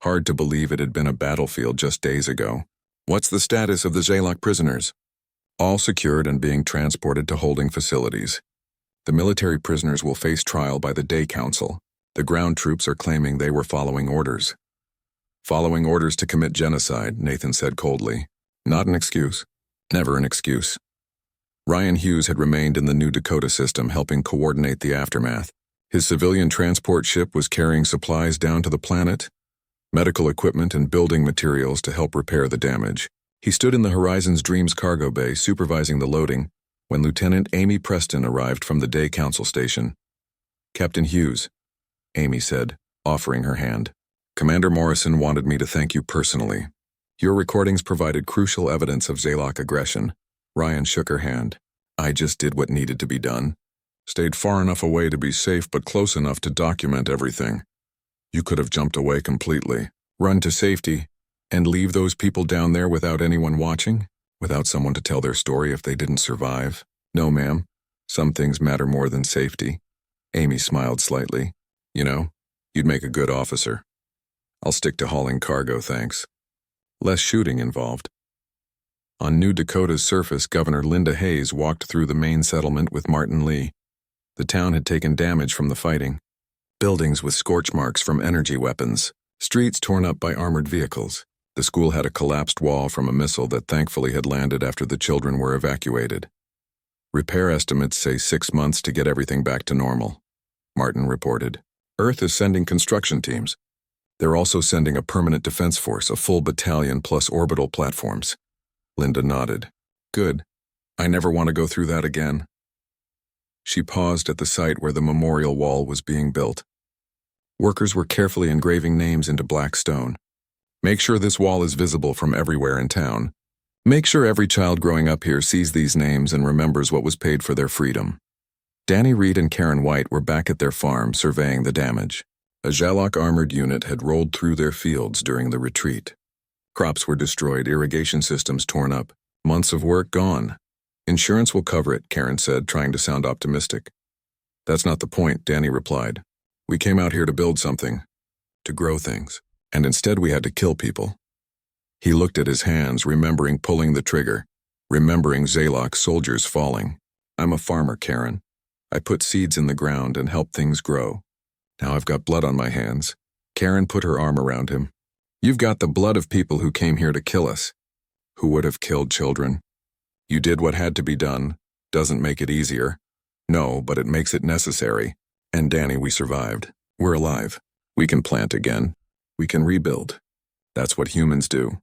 Hard to believe it had been a battlefield just days ago. What's the status of the Zaylock prisoners? All secured and being transported to holding facilities. The military prisoners will face trial by the Day Council. The ground troops are claiming they were following orders. Following orders to commit genocide, Nathan said coldly. Not an excuse. Never an excuse. Ryan Hughes had remained in the New Dakota system, helping coordinate the aftermath. His civilian transport ship was carrying supplies down to the planet, medical equipment and building materials to help repair the damage. He stood in the Horizon's Dreams cargo bay supervising the loading when Lieutenant Amy Preston arrived from the Day Council station. Captain Hughes, Amy said, offering her hand. Commander Morrison wanted me to thank you personally. Your recordings provided crucial evidence of Zaylock aggression. Ryan shook her hand. I just did what needed to be done. Stayed far enough away to be safe but close enough to document everything. You could have jumped away completely, run to safety, and leave those people down there without anyone watching, without someone to tell their story if they didn't survive. No, ma'am. Some things matter more than safety. Amy smiled slightly. You know, you'd make a good officer. I'll stick to hauling cargo, thanks. Less shooting involved. On New Dakota's surface, Governor Linda Hayes walked through the main settlement with Martin Lee. The town had taken damage from the fighting. Buildings with scorch marks from energy weapons, streets torn up by armored vehicles. The school had a collapsed wall from a missile that thankfully had landed after the children were evacuated. Repair estimates say 6 months to get everything back to normal, Martin reported. Earth is sending construction teams. They're also sending a permanent defense force, a full battalion plus orbital platforms. Linda nodded. Good. I never want to go through that again. She paused at the site where the memorial wall was being built. Workers were carefully engraving names into black stone. Make sure this wall is visible from everywhere in town. Make sure every child growing up here sees these names and remembers what was paid for their freedom. Danny Reed and Karen White were back at their farm surveying the damage. A Zaylock armored unit had rolled through their fields during the retreat. Crops were destroyed, irrigation systems torn up, months of work gone. Insurance will cover it, Karen said, trying to sound optimistic. That's not the point, Danny replied. We came out here to build something, to grow things, and instead we had to kill people. He looked at his hands, remembering pulling the trigger, remembering Zaylock soldiers falling. I'm a farmer, Karen. I put seeds in the ground and help things grow. Now I've got blood on my hands. Karen put her arm around him. You've got the blood of people who came here to kill us. Who would have killed children? You did what had to be done. Doesn't make it easier. No, but it makes it necessary. And Danny, we survived. We're alive. We can plant again. We can rebuild. That's what humans do.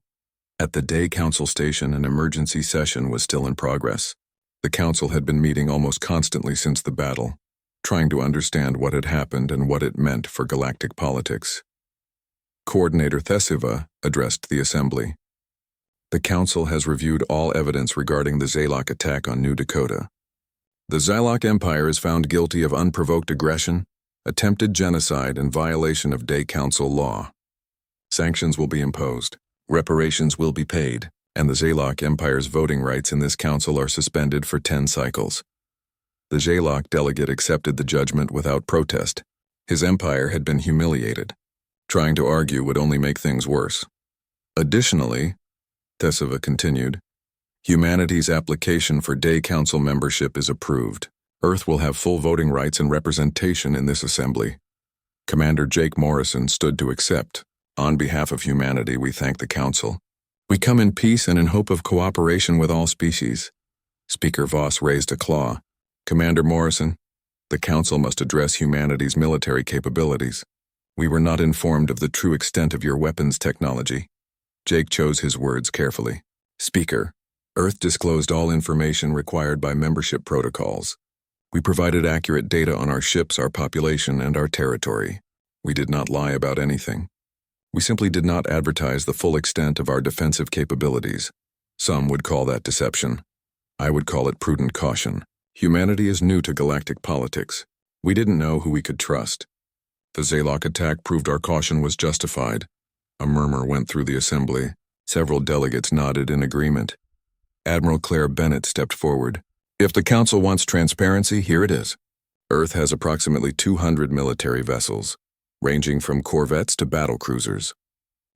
At the Day Council station, an emergency session was still in progress. The council had been meeting almost constantly since the battle, trying to understand what had happened and what it meant for galactic politics. Coordinator Thesiva addressed the assembly. The council has reviewed all evidence regarding the Zaylock attack on New Dakota. The Zaylock Empire is found guilty of unprovoked aggression, attempted genocide, and violation of Day Council law. Sanctions will be imposed, reparations will be paid, and the Zaylock Empire's voting rights in this council are suspended for 10 cycles. The Zaylock delegate accepted the judgment without protest. His empire had been humiliated. Trying to argue would only make things worse. Additionally, Thesiva continued, humanity's application for Day Council membership is approved. Earth will have full voting rights and representation in this assembly. Commander Jake Morrison stood to accept. On behalf of humanity, we thank the Council. We come in peace and in hope of cooperation with all species. Speaker Voss raised a claw. Commander Morrison, the Council must address humanity's military capabilities. We were not informed of the true extent of your weapons technology. Jake chose his words carefully. Speaker, Earth disclosed all information required by membership protocols. We provided accurate data on our ships, our population, and our territory. We did not lie about anything. We simply did not advertise the full extent of our defensive capabilities. Some would call that deception. I would call it prudent caution. Humanity is new to galactic politics. We didn't know who we could trust. The Zaylock attack proved our caution was justified. A murmur went through the assembly. Several delegates nodded in agreement. Admiral Claire Bennett stepped forward. If the Council wants transparency, here it is. Earth has approximately 200 military vessels. ranging from corvettes to battle cruisers.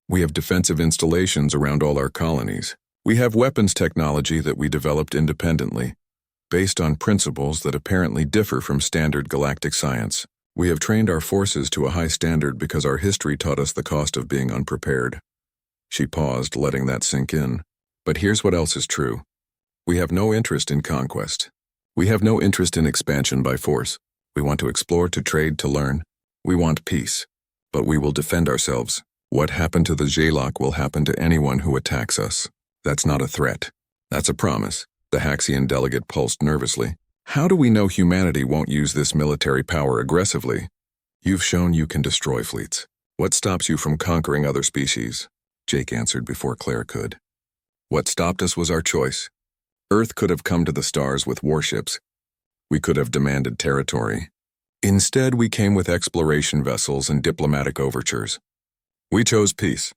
We have defensive installations around all our colonies. We have weapons technology that we developed independently, based on principles that apparently differ from standard galactic science. We have trained our forces to a high standard because our history taught us the cost of being unprepared. She paused, letting that sink in. But here's what else is true. We have no interest in conquest. We have no interest in expansion by force. We want to explore, to trade, to learn. We want peace. But we will defend ourselves. What happened to the Jalak will happen to anyone who attacks us. That's not a threat. That's a promise. The Haxian delegate pulsed nervously. How do we know humanity won't use this military power aggressively? You've shown you can destroy fleets. What stops you from conquering other species? Jake answered before Claire could. What stopped us was our choice. Earth could have come to the stars with warships. We could have demanded territory. Instead, we came with exploration vessels and diplomatic overtures. We chose peace.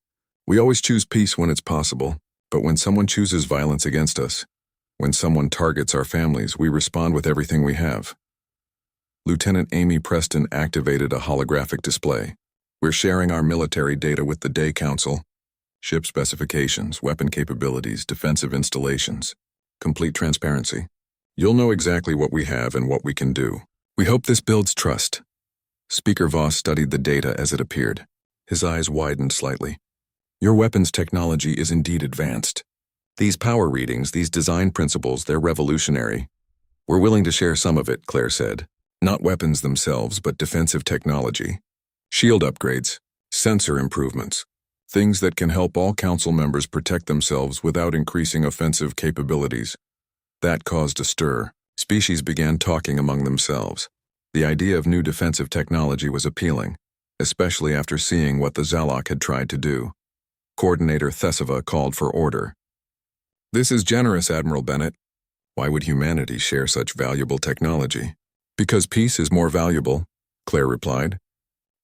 We always choose peace when it's possible, but when someone chooses violence against us, when someone targets our families, we respond with everything we have. Lieutenant Amy Preston activated a holographic display. We're sharing our military data with the Day Council. Ship specifications, weapon capabilities, defensive installations. Complete transparency. You'll know exactly what we have and what we can do. We hope this builds trust. Speaker Voss studied the data as it appeared. His eyes widened slightly. Your weapons technology is indeed advanced. These power readings, these design principles, they're revolutionary. We're willing to share some of it, Claire said. Not weapons themselves, but defensive technology. Shield upgrades, sensor improvements. Things that can help all council members protect themselves without increasing offensive capabilities. That caused a stir. Species began talking among themselves. The idea of new defensive technology was appealing, especially after seeing what the Zalok had tried to do. Coordinator Theseva called for order. This is generous, Admiral Bennett. Why would humanity share such valuable technology? Because peace is more valuable, Claire replied.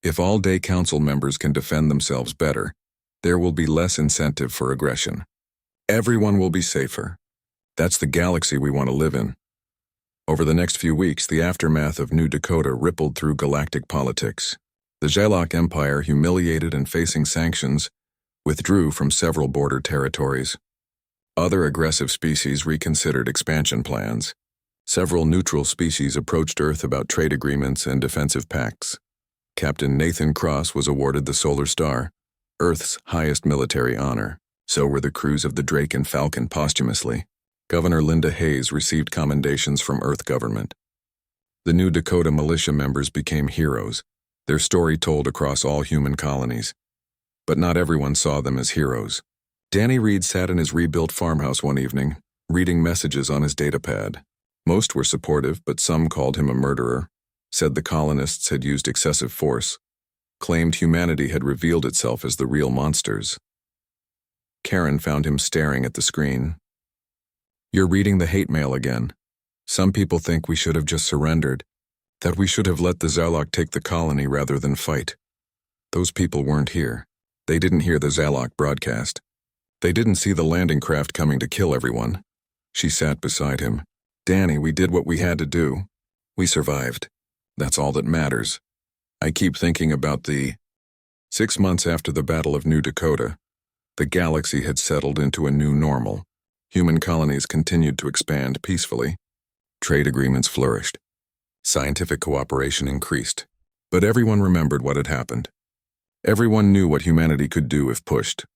If all Day Council members can defend themselves better, there will be less incentive for aggression. Everyone will be safer. That's the galaxy we want to live in. Over the next few weeks, the aftermath of New Dakota rippled through galactic politics. The Jalak Empire, humiliated and facing sanctions, withdrew from several border territories. Other aggressive species reconsidered expansion plans. Several neutral species approached Earth about trade agreements and defensive pacts. Captain Nathan Cross was awarded the Solar Star, Earth's highest military honor. So were the crews of the Drake and Falcon posthumously. Governor Linda Hayes received commendations from Earth government. The New Dakota militia members became heroes, their story told across all human colonies. But not everyone saw them as heroes. Danny Reed sat in his rebuilt farmhouse one evening, reading messages on his datapad. Most were supportive, but some called him a murderer, said the colonists had used excessive force, claimed humanity had revealed itself as the real monsters. Karen found him staring at the screen. You're reading the hate mail again. Some people think we should have just surrendered, that we should have let the Zalok take the colony rather than fight. Those people weren't here. They didn't hear the Zalok broadcast. They didn't see the landing craft coming to kill everyone. She sat beside him. Danny, we did what we had to do. We survived. That's all that matters. I keep thinking about the 6 months after the Battle of New Dakota. The galaxy had settled into a new normal. Human colonies continued to expand peacefully. Trade agreements flourished. Scientific cooperation increased. But everyone remembered what had happened. Everyone knew what humanity could do if pushed.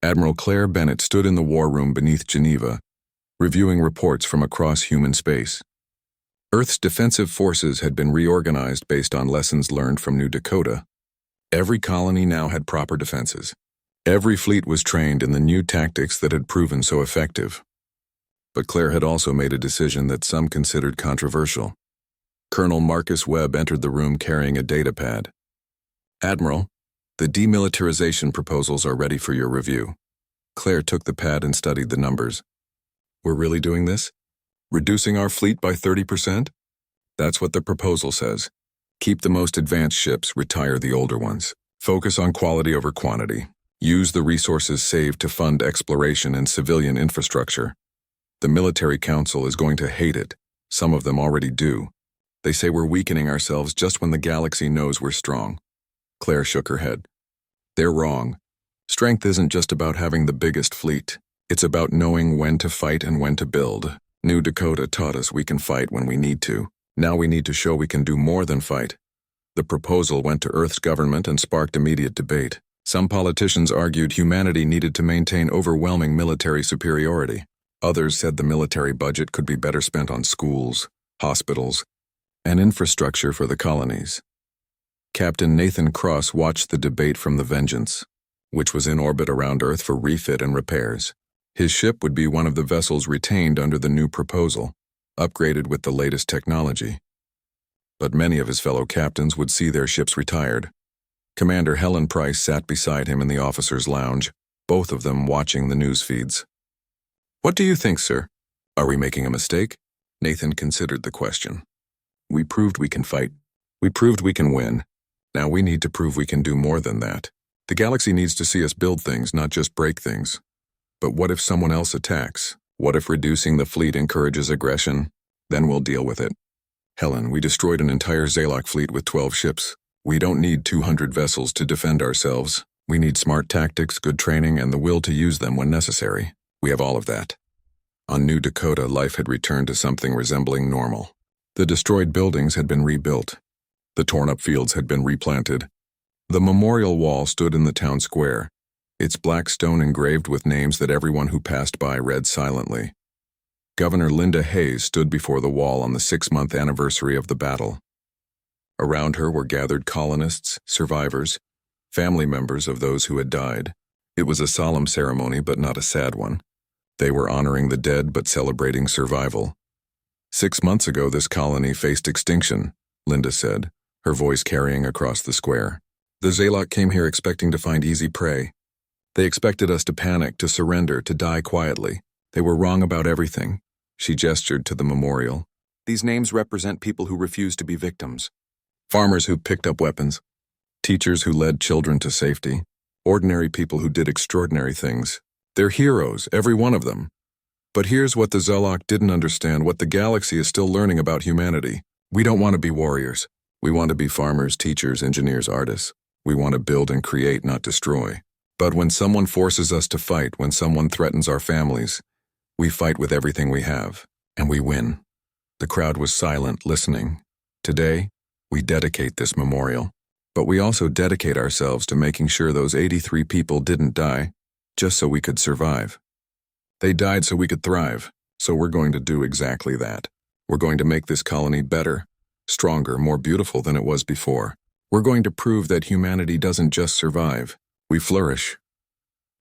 Admiral Claire Bennett stood in the war room beneath Geneva, reviewing reports from across human space. Earth's defensive forces had been reorganized based on lessons learned from New Dakota. Every colony now had proper defenses. Every fleet was trained in the new tactics that had proven so effective. But Claire had also made a decision that some considered controversial. Colonel Marcus Webb entered the room carrying a datapad. Admiral, the demilitarization proposals are ready for your review. Claire took the pad and studied the numbers. We're really doing this? Reducing our fleet by 30%? That's what the proposal says. Keep the most advanced ships, retire the older ones. Focus on quality over quantity. Use the resources saved to fund exploration and civilian infrastructure. The military council is going to hate it. Some of them already do. They say we're weakening ourselves just when the galaxy knows we're strong. Claire shook her head. They're wrong. Strength isn't just about having the biggest fleet. It's about knowing when to fight and when to build. New Dakota taught us we can fight when we need to. Now we need to show we can do more than fight. The proposal went to Earth's government and sparked immediate debate. Some politicians argued humanity needed to maintain overwhelming military superiority. Others said the military budget could be better spent on schools, hospitals, and infrastructure for the colonies. Captain Nathan Cross watched the debate from the Vengeance, which was in orbit around Earth for refit and repairs. His ship would be one of the vessels retained under the new proposal, upgraded with the latest technology. But many of his fellow captains would see their ships retired. Commander Helen Price sat beside him in the officers' lounge, both of them watching the news feeds. "What do you think, sir? Are we making a mistake?" Nathan considered the question. "We proved we can fight. We proved we can win. Now we need to prove we can do more than that. The galaxy needs to see us build things, not just break things. But what if someone else attacks? What if reducing the fleet encourages aggression? Then we'll deal with it. Helen, we destroyed an entire Zalok fleet with 12 ships. We don't need 200 vessels to defend ourselves. We need smart tactics, good training, and the will to use them when necessary. We have all of that." On New Dakota, life had returned to something resembling normal. The destroyed buildings had been rebuilt. The torn-up fields had been replanted. The memorial wall stood in the town square, its black stone engraved with names that everyone who passed by read silently. Governor Linda Hayes stood before the wall on the 6-month anniversary of the battle. Around her were gathered colonists, survivors, family members of those who had died. It was a solemn ceremony, but not a sad one. They were honoring the dead but celebrating survival. 6 months ago, this colony faced extinction, Linda said, her voice carrying across the square. The Zalok came here expecting to find easy prey. They expected us to panic, to surrender, to die quietly. They were wrong about everything. She gestured to the memorial. These names represent people who refused to be victims. Farmers who picked up weapons. Teachers who led children to safety. Ordinary people who did extraordinary things. They're heroes, every one of them. But here's what the Zalok didn't understand, what the galaxy is still learning about humanity. We don't want to be warriors. We want to be farmers, teachers, engineers, artists. We want to build and create, not destroy. But when someone forces us to fight, when someone threatens our families, we fight with everything we have, and we win. The crowd was silent, listening. Today, we dedicate this memorial. But we also dedicate ourselves to making sure those 83 people didn't die, just so we could survive. They died so we could thrive, so we're going to do exactly that. We're going to make this colony better, stronger, more beautiful than it was before. We're going to prove that humanity doesn't just survive, we flourish.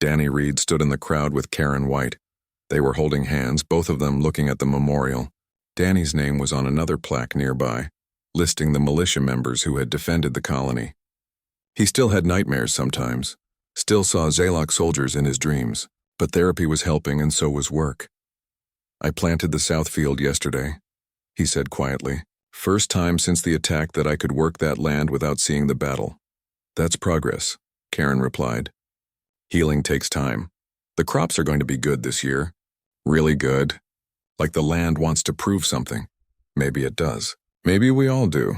Danny Reed stood in the crowd with Karen White. They were holding hands, both of them looking at the memorial. Danny's name was on another plaque nearby, listing the militia members who had defended the colony. He still had nightmares sometimes, still saw Zalok soldiers in his dreams, but therapy was helping and so was work. "I planted the south field yesterday," he said quietly. "First time since the attack that I could work that land without seeing the battle." "That's progress," Karen replied. "Healing takes time. The crops are going to be good this year. Really good. Like the land wants to prove something. Maybe it does. Maybe we all do."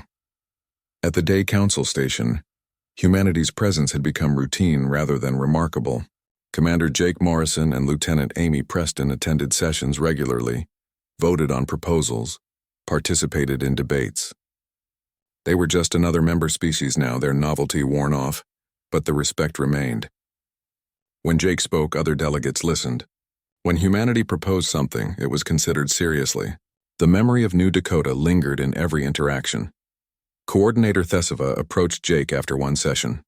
At the day council station, humanity's presence had become routine rather than remarkable. Commander Jake Morrison and Lieutenant Amy Preston attended sessions regularly, voted on proposals, participated in debates. They were just another member species now, their novelty worn off, but the respect remained. When Jake spoke, other delegates listened. When humanity proposed something, it was considered seriously. The memory of New Dakota lingered in every interaction. Coordinator Theseva approached Jake after one session.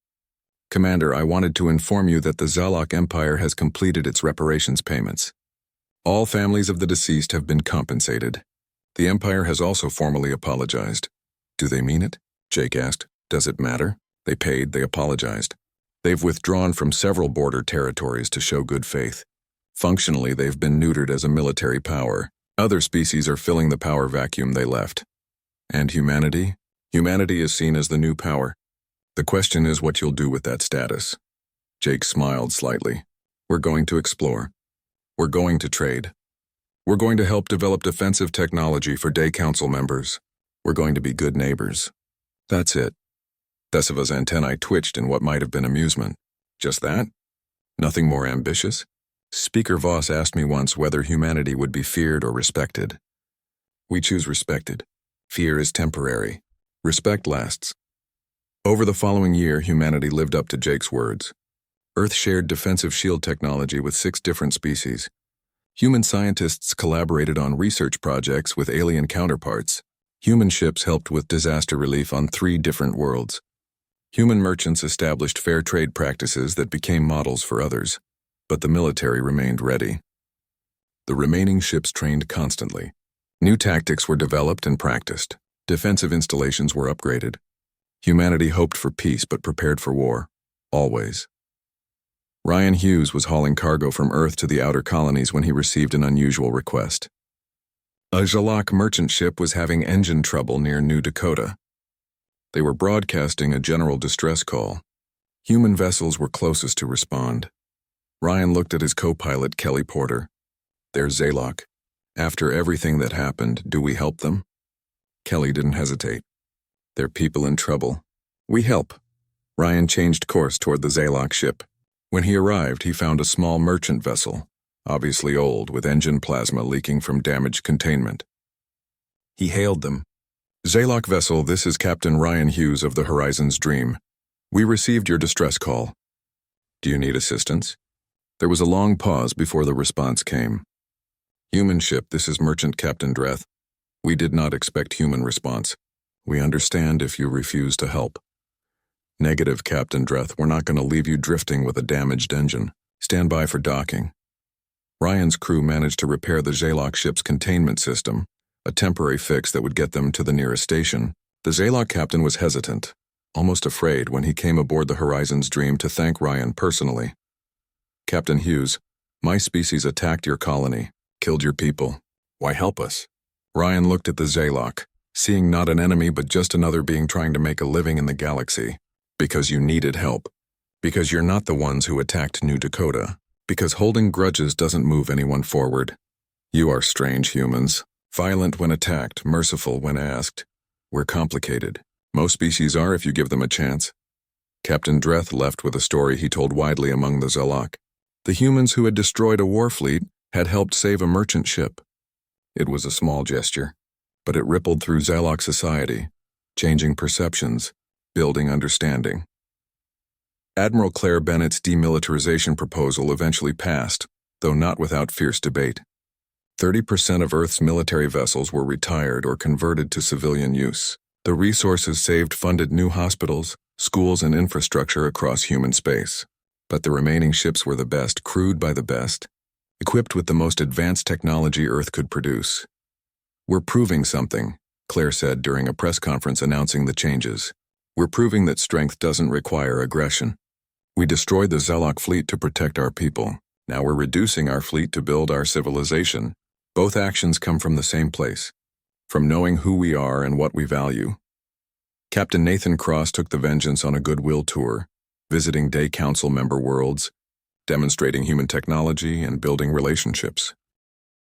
"Commander, I wanted to inform you that the Zalok Empire has completed its reparations payments. All families of the deceased have been compensated. The Empire has also formally apologized." "Do they mean it?" Jake asked. "Does it matter? They paid, they apologized. They've withdrawn from several border territories to show good faith. Functionally, they've been neutered as a military power. Other species are filling the power vacuum they left. And humanity? Humanity is seen as the new power. The question is what you'll do with that status." Jake smiled slightly. "We're going to explore. We're going to trade. We're going to help develop defensive technology for day council members. We're going to be good neighbors. That's it." Thesiva's antennae twitched in what might have been amusement. Just that? Nothing more ambitious? Speaker Voss asked me once whether humanity would be feared or respected. We choose respected. Fear is temporary. Respect lasts. Over the following year, humanity lived up to Jake's words. Earth shared defensive shield technology with 6 different species. Human scientists collaborated on research projects with alien counterparts. Human ships helped with disaster relief on 3 different worlds. Human merchants established fair trade practices that became models for others, but the military remained ready. The remaining ships trained constantly. New tactics were developed and practiced. Defensive installations were upgraded. Humanity hoped for peace but prepared for war, always. Ryan Hughes was hauling cargo from Earth to the outer colonies when he received an unusual request. A Jalak merchant ship was having engine trouble near New Dakota. They were broadcasting a general distress call. Human vessels were closest to respond. Ryan looked at his co-pilot, Kelly Porter. There's Zalok. After everything that happened, do we help them? Kelly didn't hesitate. They're people in trouble. We help. Ryan changed course toward the Zalok ship. When he arrived, he found a small merchant vessel, obviously old, with engine plasma leaking from damaged containment. He hailed them. Zalok vessel, this is Captain Ryan Hughes of the Horizon's Dream. We received your distress call. Do you need assistance? There was a long pause before the response came. Human ship, this is Merchant Captain Dreth. We did not expect human response. We understand if you refuse to help. Negative, Captain Dreth. We're not going to leave you drifting with a damaged engine. Stand by for docking. Ryan's crew managed to repair the Zalok ship's containment system, a temporary fix that would get them to the nearest station. The Zalok captain was hesitant, almost afraid when he came aboard the Horizon's Dream to thank Ryan personally. Captain Hughes, my species attacked your colony, killed your people. Why help us? Ryan looked at the Zalok, seeing not an enemy but just another being trying to make a living in the galaxy. Because you needed help. Because you're not the ones who attacked New Dakota. Because holding grudges doesn't move anyone forward. You are strange humans. Violent when attacked, merciful when asked. We're complicated. Most species are if you give them a chance. Captain Dreth left with a story he told widely among the Zalok. The humans who had destroyed a war fleet had helped save a merchant ship. It was a small gesture, but it rippled through Zalok society, changing perceptions, building understanding. Admiral Claire Bennett's demilitarization proposal eventually passed, though not without fierce debate. 30% of Earth's military vessels were retired or converted to civilian use. The resources saved funded new hospitals, schools, and infrastructure across human space. But the remaining ships were the best, crewed by the best, equipped with the most advanced technology Earth could produce. We're proving something, Claire said during a press conference announcing the changes. We're proving that strength doesn't require aggression. We destroyed the Zalok fleet to protect our people. Now we're reducing our fleet to build our civilization. Both actions come from the same place, from knowing who we are and what we value. Captain Nathan Cross took the Vengeance on a goodwill tour, visiting Day Council member worlds, demonstrating human technology and building relationships.